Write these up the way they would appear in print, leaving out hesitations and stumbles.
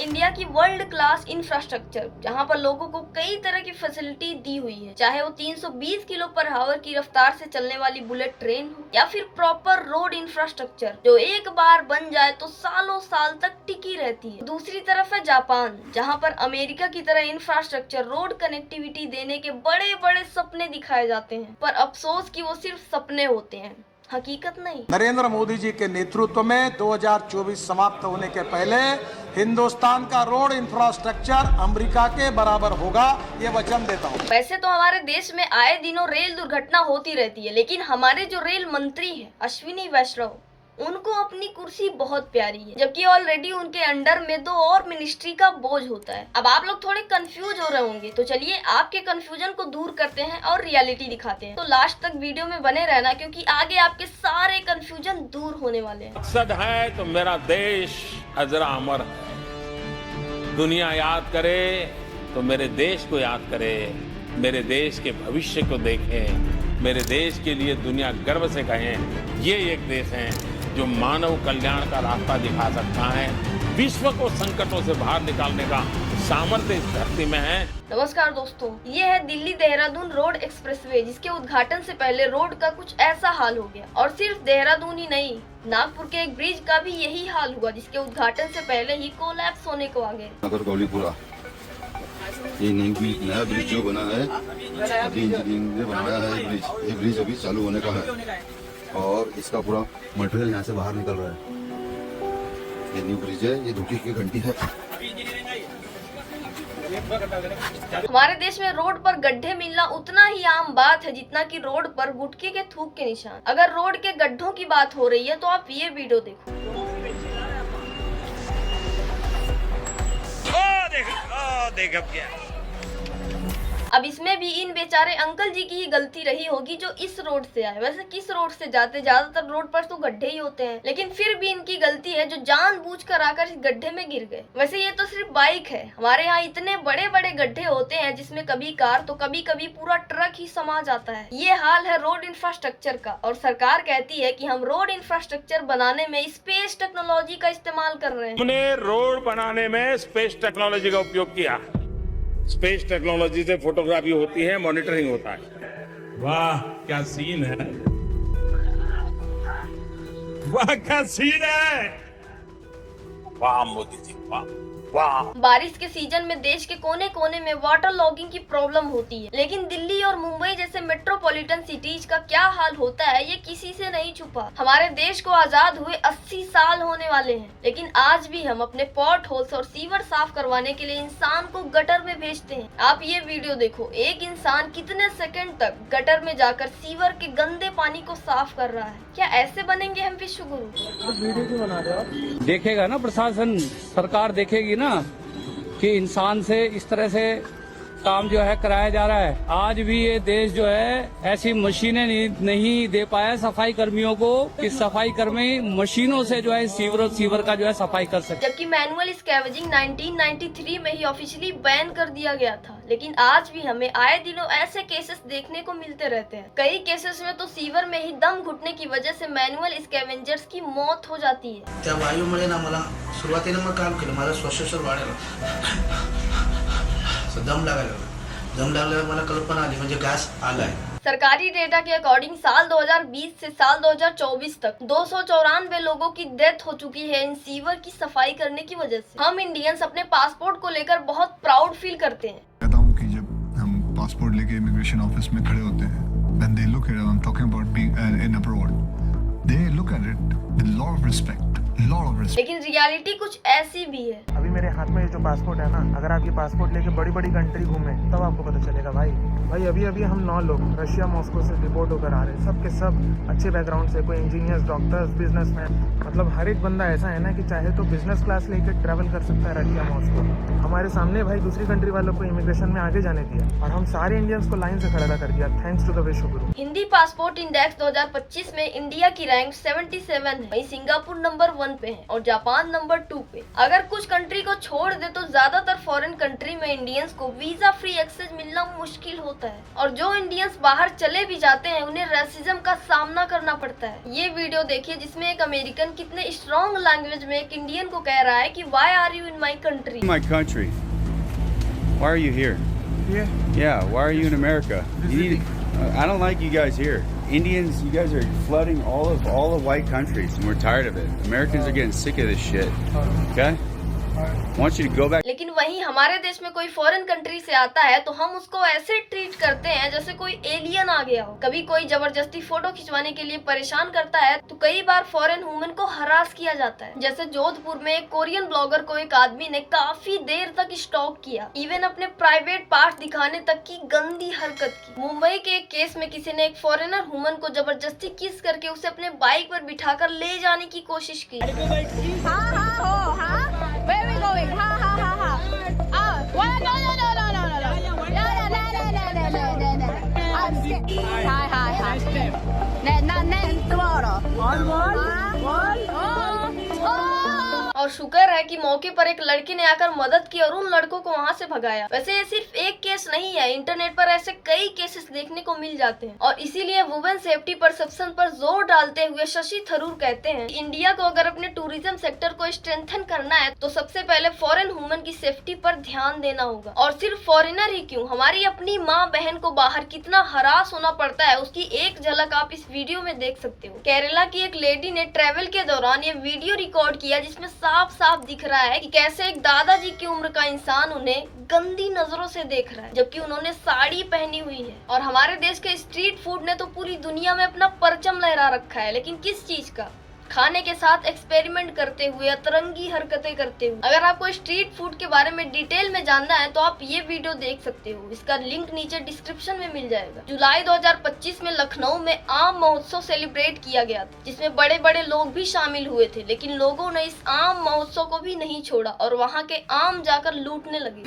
India की world class infrastructure, जहां पर लोगों को कई तरह की फैसिलिटी दी हुई है, चाहे वो 320 किलो पर हावर की रफ्तार से चलने वाली बुलेट ट्रेन हो या फिर प्रॉपर रोड इंफ्रास्ट्रक्चर जो एक बार बन जाए तो सालों साल तक टिकी रहती है। दूसरी तरफ है जापान, जहां पर अमेरिका की तरह इंफ्रास्ट्रक्चर रोड कनेक्टिविटी देने के बड़े बड़े सपने दिखाए जाते हैं, पर अफसोस कि वो सिर्फ सपने होते हैं, हकीकत नहीं। नरेंद्र मोदी जी के नेतृत्व में 2024 समाप्त होने के पहले हिंदुस्तान का रोड इंफ्रास्ट्रक्चर अमेरिका के बराबर होगा, ये वचन देता हूँ। वैसे तो हमारे देश में आए दिनों रेल दुर्घटना होती रहती है, लेकिन हमारे जो रेल मंत्री हैं अश्विनी वैष्णव, उनको अपनी कुर्सी बहुत प्यारी है, जबकि ऑलरेडी उनके अंडर में 2 और मिनिस्ट्री का बोझ होता है। अब आप लोग थोड़े कंफ्यूज हो रहे होंगे, तो चलिए आपके कंफ्यूजन को दूर करते हैं और रियलिटी दिखाते हैं। तो लास्ट तक वीडियो में बने रहना, क्योंकि आगे आपके सारे कंफ्यूजन दूर होने वाले हैं। मकसद है तो मेरा देश अजरा अमर है। दुनिया याद करे तो मेरे देश को याद करे, मेरे देश के भविष्य को देखे, मेरे देश के लिए दुनिया गर्व से कहे ये एक देश है जो मानव कल्याण का रास्ता दिखा सकता है। विश्व को संकटों से बाहर निकालने का सामर्थ्य इस धरती में है। नमस्कार दोस्तों, ये है दिल्ली देहरादून रोड एक्सप्रेसवे, जिसके उद्घाटन से पहले रोड का कुछ ऐसा हाल हो गया। और सिर्फ देहरादून ही नहीं, नागपुर के एक ब्रिज का भी यही हाल हुआ, जिसके उद्घाटन से पहले ही कोलैप्स होने को आ गए। नागरकौलीपुरा ये नया ब्रिज जो बना है, अभी इंजीनियरिंग ने बनाया है ब्रिज। ये ब्रिज अभी चालू होने का है और इसका पूरा मटेरियल यहाँ से बाहर निकल रहा है। ये न्यू ब्रिज है, ये धुकी की घंटी है। हमारे देश में रोड पर गड्ढे मिलना उतना ही आम बात है जितना कि रोड पर गुटखे के थूक के निशान। अगर रोड के गड्ढों की बात हो रही है तो आप ये वीडियो देखो। देख अब क्या। अब इसमें भी इन बेचारे अंकल जी की ही गलती रही होगी जो इस रोड से आए। वैसे किस रोड से जाते, ज्यादातर रोड पर तो गड्ढे ही होते हैं, लेकिन फिर भी इनकी गलती है जो जानबूझकर आकर इस गड्ढे में गिर गए। वैसे ये तो सिर्फ बाइक है, हमारे यहाँ इतने बड़े बड़े गड्ढे होते हैं जिसमें कभी कार तो कभी कभी पूरा ट्रक ही समा जाता है। ये हाल है रोड इंफ्रास्ट्रक्चर का, और सरकार कहती है कि हम रोड इंफ्रास्ट्रक्चर बनाने में स्पेस टेक्नोलॉजी का इस्तेमाल कर रहे हैं। हमने रोड बनाने में स्पेस टेक्नोलॉजी का उपयोग किया। स्पेस टेक्नोलॉजी से फोटोग्राफी होती है, मॉनिटरिंग होता है। वाह क्या सीन है, वाह क्या सीन है, वाह मोदी जी वाह वाह। बारिश के सीजन में देश के कोने कोने में वाटर लॉगिंग की प्रॉब्लम होती है, लेकिन दिल्ली और मुंबई जैसे मेट्रोपॉलिटन सिटीज का क्या हाल होता है ये किसी से नहीं छुपा। हमारे देश को आजाद हुए 80 साल होने वाले हैं, लेकिन आज भी हम अपने पॉट होल्स और सीवर साफ करवाने के लिए इंसान को गटर में भेजते हैं। आप ये वीडियो देखो, एक इंसान कितने सेकंड तक गटर में जाकर सीवर के गंदे पानी को साफ कर रहा है। क्या ऐसे बनेंगे हम विश्व गुरु? वीडियो क्यों बना रहे हो आप? देखेगा ना प्रशासन, सरकार देखेगी ना कि इंसान से इस तरह से काम जो है कराया जा रहा है। आज भी ये देश जो है ऐसी मशीनें नहीं दे पाया सफाई कर्मियों को कि सफाई कर्मी मशीनों से जो है सीवर का जो है सफाई कर सके। जबकि मैनुअल स्कैवेजिंग 1993 में ही ऑफिशियली बैन कर दिया गया था, लेकिन आज भी हमें आए दिनों ऐसे केसेस देखने को मिलते रहते हैं। कई केसेस में तो सीवर में ही दम घुटने की वजह से मैनुअल स्कैवेंजर्स की मौत हो जाती है। त्या वायूमुळे ना मला सुरुवातीला मग काम केलं, माझा श्वासोच्छ्वास वाढला, दम लागल्यावर मला कल्पना आली म्हणजे गॅस आलाय। सरकारी डेटा के अकॉर्डिंग साल 2020 से साल 2024 तक 294 लोगों की डेथ हो चुकी है इन सीवर की सफाई करने की वजह से। हम इंडियंस अपने पासपोर्ट को लेकर बहुत प्राउड फील करते हैं। कहता हूँ कि जब हम पासपोर्ट लेके इमिग्रेशन ऑफिस में खड़े होते हैं, when they look at it, I'm talking about being in abroad, they look at it with a lot of respect. लेकिन रियलिटी कुछ ऐसी भी है। अभी मेरे हाथ में जो पासपोर्ट है ना, अगर आप ये पासपोर्ट लेके बड़ी बड़ी कंट्री घूमे तब आपको पता चलेगा भाई अभी हम 9 लोग रशिया मॉस्को से डिपोर्ट होकर आ रहे हैं, सब के सब अच्छे बैकग्राउंड से, कोई इंजीनियर्स, डॉक्टर्स, बिजनेसमैन, मतलब हर एक बंदा ऐसा है ना कि चाहे तो बिजनेस क्लास लेकर ट्रैवल कर सकता है रशिया मॉस्को। हमारे सामने भाई दूसरी कंट्री वालों को इमिग्रेशन में आगे जाने दिया और हम सारे इंडियंस को लाइन से खड़ा कर दिया, थैंक्स टू द विश्व गुरु। हिंदी पासपोर्ट इंडेक्स 2025 में इंडिया की रैंक 77 है, वहीं सिंगापुर नंबर 1 पे है और जापान नंबर 2 पे। अगर कुछ कंट्री कंट्री को छोड़ दे तो ज्यादातर फॉरेन कंट्री में इंडियंस को वीजा फ्री एक्सेस मिलना मुश्किल होता है और जो इंडियंस बाहर चले भी जाते हैं उन्हें रेसिज्म का सामना करना पड़ता है। ये वीडियो देखिए जिसमें एक अमेरिकन कितने स्ट्रॉन्ग लैंग्वेज में एक इंडियन को कह रहा है कि why are you in my country. My country. Why are you here? Yeah. Yeah, why are you in America? You need, I don't like you guys here. Indians, you guys are flooding all of white countries, and we're tired of it. Americans are getting sick of this shit. Okay? I want you to go back. लेकिन वहीं हमारे देश में कोई foreign country से आता है तो हम उसको ऐसे ट्रीट करते हैं जैसे कोई एलियन आ गया हो। कभी कोई जबरदस्ती फोटो खिंचवाने के लिए परेशान करता है तो कई बार फॉरेन वुमेन को हरास किया जाता है। जैसे जोधपुर में एक कोरियन ब्लॉगर को एक आदमी ने काफी देर तक स्टॉक किया, इवन अपने प्राइवेट पार्ट दिखाने तक की गंदी हरकत की। मुंबई के एक केस में किसी ने एक फॉरेनर वुमन को जबरदस्ती किस करके उसे अपने बाइक पर बिठाकर ले जाने की कोशिश की। Where are we going? Ha ha ha ha. Well, no. I'm scared. Hi. और शुक्र है कि मौके पर एक लड़की ने आकर मदद की और उन लड़कों को वहां से भगाया। वैसे ये सिर्फ एक केस नहीं है, इंटरनेट पर ऐसे कई केसेस देखने को मिल जाते हैं और इसीलिए वुमेन सेफ्टी परसेप्शन पर जोर डालते हुए शशि थरूर कहते हैं इंडिया को अगर अपने टूरिज्म सेक्टर को स्ट्रेंथन करना है तो सबसे पहले फॉरेन वुमेन की सेफ्टी पर ध्यान देना होगा। और सिर्फ फॉरेनर ही क्यों, हमारी अपनी माँ बहन को बाहर कितना हरास होना पड़ता है उसकी एक झलक आप इस वीडियो में देख सकते हो। केरला की एक लेडी ने ट्रेवल के दौरान ये वीडियो रिकॉर्ड किया जिसमें साफ दिख रहा है कि कैसे एक दादाजी की उम्र का इंसान उन्हें गंदी नजरों से देख रहा है जबकि उन्होंने साड़ी पहनी हुई है। और हमारे देश के स्ट्रीट फूड ने तो पूरी दुनिया में अपना परचम लहरा रखा है, लेकिन किस चीज का? खाने के साथ एक्सपेरिमेंट करते हुए, अतरंगी हरकतें करते हुए। अगर आपको स्ट्रीट फूड के बारे में डिटेल में जानना है तो आप ये वीडियो देख सकते हो, इसका लिंक नीचे डिस्क्रिप्शन में मिल जाएगा। जुलाई 2025 में लखनऊ में आम महोत्सव सेलिब्रेट किया गया था जिसमें बड़े बड़े लोग भी शामिल हुए थे, लेकिन लोगों ने इस आम महोत्सव को भी नहीं छोड़ा और वहाँ के आम जाकर लूटने लगे।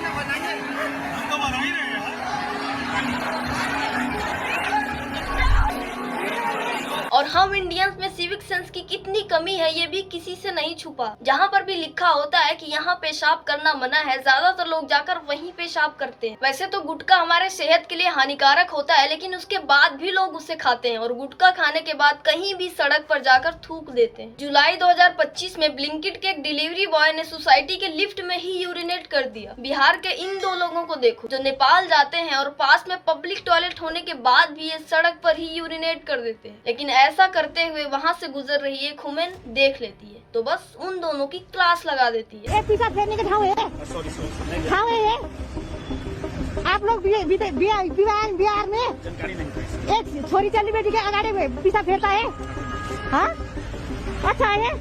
और हम इंडियंस में सिविक सेंस की कितनी कमी है ये भी किसी से नहीं छुपा। जहाँ पर भी लिखा होता है कि यहाँ पेशाब करना मना है, ज्यादातर लोग जाकर वहीं पेशाब करते हैं। वैसे तो गुटखा हमारे सेहत के लिए हानिकारक होता है, लेकिन उसके बाद भी लोग उसे खाते हैं और गुटखा खाने के बाद कहीं भी सड़क पर जाकर थूक देते हैं। जुलाई 2025 में ब्लिंकिट के एक डिलीवरी बॉय ने सोसाइटी के लिफ्ट में ही यूरिनेट कर दिया। बिहार के इन दो लोगों को देखो जो नेपाल जाते हैं और पास में पब्लिक टॉयलेट होने के बाद भी ये सड़क पर ही यूरिनेट कर देते हैं, लेकिन ऐसा करते हुए वहाँ से गुजर रही एक वुमेन देख लेती है तो बस उन दोनों की क्लास लगा देती है। पीछा फेरने के ठाव है आप लोग बिहार में एक छोरी चली बेटी के आगे में पीछा फेरता है। हाँ अच्छा है।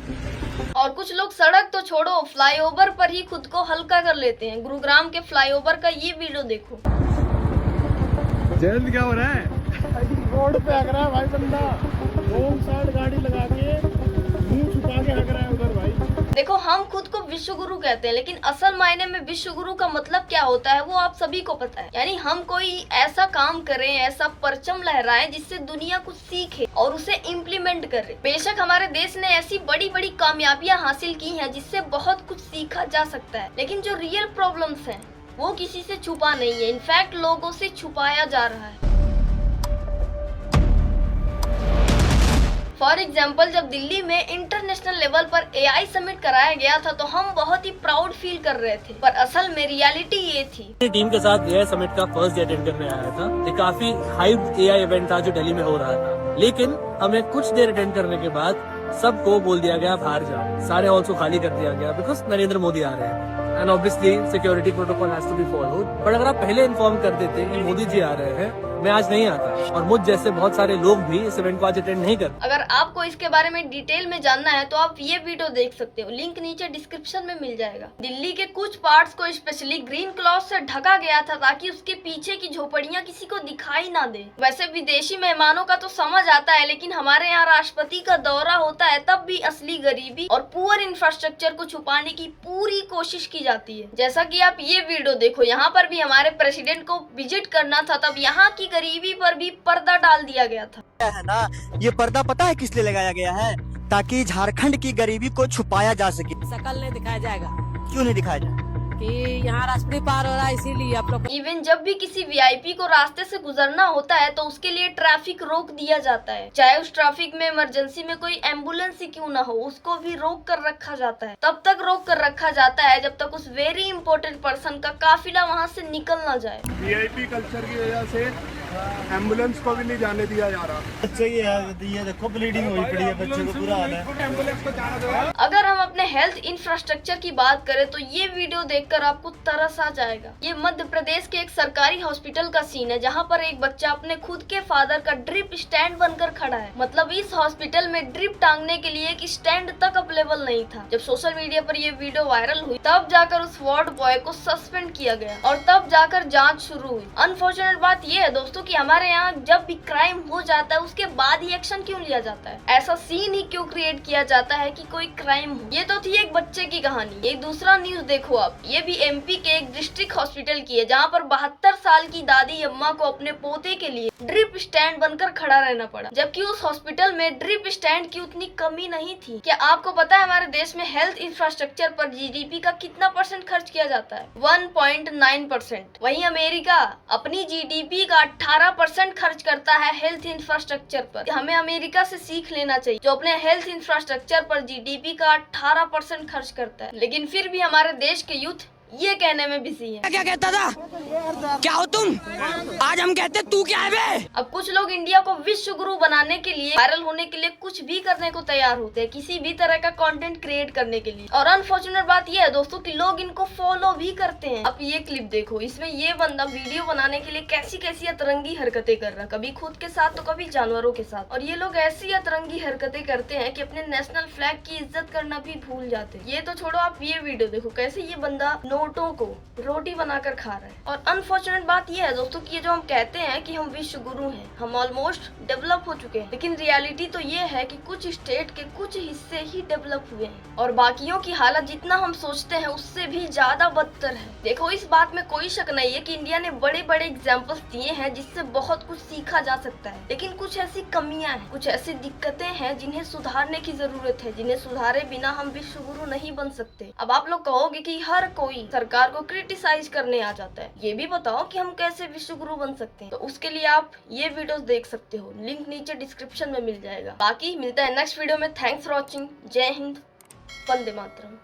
और कुछ लोग सड़क तो छोड़ो, फ्लाईओवर पर ही खुद को हल्का कर लेते हैं। गुरुग्राम के फ्लाईओवर का ये वीडियो देखो। जल्द क्या हो रहा है? रोड पे हक रहा है भाई बंदा, रोड साइड गाड़ी लगा के मुंह छुपा के हक रहा है उधर भाई। देखो हम खुद को विश्व गुरु कहते हैं, लेकिन असल मायने में विश्व गुरु का मतलब क्या होता है वो आप सभी को पता है। यानी हम कोई ऐसा काम करें, ऐसा परचम लहराएं जिससे दुनिया कुछ सीखे और उसे इम्प्लीमेंट करे। बेशक हमारे देश ने ऐसी बड़ी बड़ी कामयाबियां हासिल की हैं जिससे बहुत कुछ सीखा जा सकता है, लेकिन जो रियल प्रॉब्लम्स हैं वो किसी से छुपा नहीं है, इनफैक्ट लोगों से छुपाया जा रहा है। फॉर एग्जाम्पल जब दिल्ली में इंटरनेशनल लेवल पर AI समिट कराया गया था तो हम बहुत ही प्राउड फील कर रहे थे, पर असल में रियलिटी ये थी। टीम के साथ AI समिट का फर्स्ट डे अटेंड करने आया था। ये काफी हाइप AI इवेंट था जो दिल्ली में हो रहा था, लेकिन हमें कुछ देर अटेंड करने के बाद सबको बोल दिया गया बाहर जाओ, सारे हॉल्स को खाली कर दिया गया बिकॉज नरेंद्र मोदी आ रहे हैं and obviously security protocol has to be followed. But अगर आप पहले इन्फॉर्म कर देते कि मोदी जी आ रहे हैं, मैं आज नहीं आता और मुझ जैसे बहुत सारे लोग भी इस इवेंट को आज अटेंड नहीं कर। अगर आपको इसके बारे में डिटेल में जानना है तो आप ये वीडियो देख सकते हो, लिंक नीचे डिस्क्रिप्शन में मिल जाएगा। दिल्ली के कुछ पार्ट्स को स्पेशली ग्रीन क्लॉथ से ढका गया था ताकि उसके पीछे की झोपड़ियां किसी को दिखाई ना दे। वैसे विदेशी मेहमानों का तो समझ आता है, लेकिन हमारे यहाँ राष्ट्रपति का दौरा होता है तब भी असली गरीबी और पुअर इंफ्रास्ट्रक्चर को छुपाने की पूरी कोशिश की जाती है। जैसा कि आप ये वीडियो देखो, यहाँ पर भी हमारे प्रेसिडेंट को विजिट करना था, तब यहाँ की गरीबी पर भी पर्दा डाल दिया गया था। है ना, ये पर्दा पता है किस लिए लगाया गया है? ताकि झारखंड की गरीबी को छुपाया जा सके। शकल नहीं दिखाया जाएगा, क्यों नहीं दिखाया जाए? कि यहाँ रास्ते पार हो रहा है इसीलिए आप लोग। इवन जब भी किसी वीआईपी को रास्ते से गुजरना होता है तो उसके लिए ट्रैफिक रोक दिया जाता है, चाहे उस ट्रैफिक में इमरजेंसी में कोई एम्बुलेंस ही क्यों ना हो, उसको भी रोक कर रखा जाता है। तब तक रोक कर रखा जाता है जब तक उस वेरी इंपॉर्टेंट पर्सन का काफिला वहाँ से निकल ना जाए। वीआईपी कल्चर की वजह से एम्बुलेंस को भी नहीं जाने दिया जा रहा। बच्चे ये देखो ब्लीडिंग हुई पड़ी है, बच्चे को बुरा हाल है। एम्बुलेंस को जाना दो। अगर हम अपने हेल्थ इंफ्रास्ट्रक्चर की बात करें तो ये वीडियो देखकर आपको तरस आ जाएगा। ये मध्य प्रदेश के एक सरकारी हॉस्पिटल का सीन है जहाँ पर एक बच्चा अपने खुद के फादर का ड्रिप स्टैंड बनकर खड़ा है। मतलब इस हॉस्पिटल में ड्रिप टांगने के लिए एक स्टैंड तक अवेलेबल नहीं था। जब सोशल मीडिया पर ये वीडियो वायरल हुई तब जाकर उस वार्ड बॉय को सस्पेंड किया गया और तब जाकर जाँच शुरू हुई। अनफॉर्चुनेट बात यह है दोस्तों कि हमारे यहाँ जब भी क्राइम हो जाता है उसके बाद ही एक्शन क्यों लिया जाता है, ऐसा सीन ही क्यों क्रिएट किया जाता है कि कोई क्राइम हो। ये तो थी एक बच्चे की कहानी। एक दूसरा न्यूज देखो आप, ये भी एमपी के एक डिस्ट्रिक्ट हॉस्पिटल की है जहाँ पर 72 साल की दादी अम्मा को अपने पोते के लिए ड्रिप स्टैंड बनकर खड़ा रहना पड़ा, जबकि उस हॉस्पिटल में ड्रिप स्टैंड की उतनी कमी नहीं थी। क्या आपको पता है हमारे देश में हेल्थ इंफ्रास्ट्रक्चर पर जीडीपी का कितना % खर्च किया जाता है? 1.9%। वहीं अमेरिका अपनी जीडीपी का 18% खर्च करता है हेल्थ इंफ्रास्ट्रक्चर पर। हमें अमेरिका से सीख लेना चाहिए जो अपने हेल्थ इंफ्रास्ट्रक्चर पर जीडीपी का 18% खर्च करता है, लेकिन फिर भी हमारे देश के यूथ ये कहने में बिजी है। क्या कहता था? क्या हो तुम? आज हम कहते तू क्या है बे? अब कुछ लोग इंडिया को विश्व गुरु बनाने के लिए, वायरल होने के लिए कुछ भी करने को तैयार होते हैं, किसी भी तरह का कंटेंट क्रिएट करने के लिए। और अनफॉर्चुनेट बात यह है दोस्तों कि लोग इनको फॉलो भी करते हैं। अब ये क्लिप देखो, इसमें ये बंदा वीडियो बनाने के लिए कैसी कैसी अतरंगी हरकतें कर रहा है, कभी खुद के साथ तो कभी जानवरों के साथ। और ये लोग ऐसी अतरंगी हरकतें करते हैं कि अपने नेशनल फ्लैग की इज्जत करना भी भूल जाते हैं। ये तो छोड़ो, आप ये वीडियो देखो कैसे ये बंदा नोटों को रोटी बनाकर खा रहा है। और अनफॉर्चुनेट बात यह है दोस्तों कि ये जो हम कहते हैं कि हम विश्व गुरु हैं, हम ऑलमोस्ट डेवलप हो चुके हैं, लेकिन रियलिटी तो ये है कि कुछ स्टेट के कुछ हिस्से ही डेवलप हुए हैं और बाकियों की हालत जितना हम सोचते हैं उससे भी ज्यादा बदतर है। देखो, इस बात में कोई शक नहीं है कि इंडिया ने बड़े बड़े एग्जाम्पल्स दिए हैं जिससे बहुत कुछ सीखा जा सकता है, लेकिन कुछ ऐसी कमियां हैं, कुछ ऐसी दिक्कतें हैं जिन्हें सुधारने की जरूरत है, जिन्हें सुधारे बिना हम विश्व गुरु नहीं बन सकते। अब आप लोग कहोगे कि हर कोई सरकार को क्रिटिसाइज करने आ जाता है, ये भी बताओ कि हम कैसे विश्व गुरु बन सकते हैं। तो उसके लिए आप ये वीडियोस देख सकते हो, लिंक नीचे डिस्क्रिप्शन में मिल जाएगा। बाकी मिलता है नेक्स्ट वीडियो में। Thanks for watching. जय हिंद, वंदे मातरम।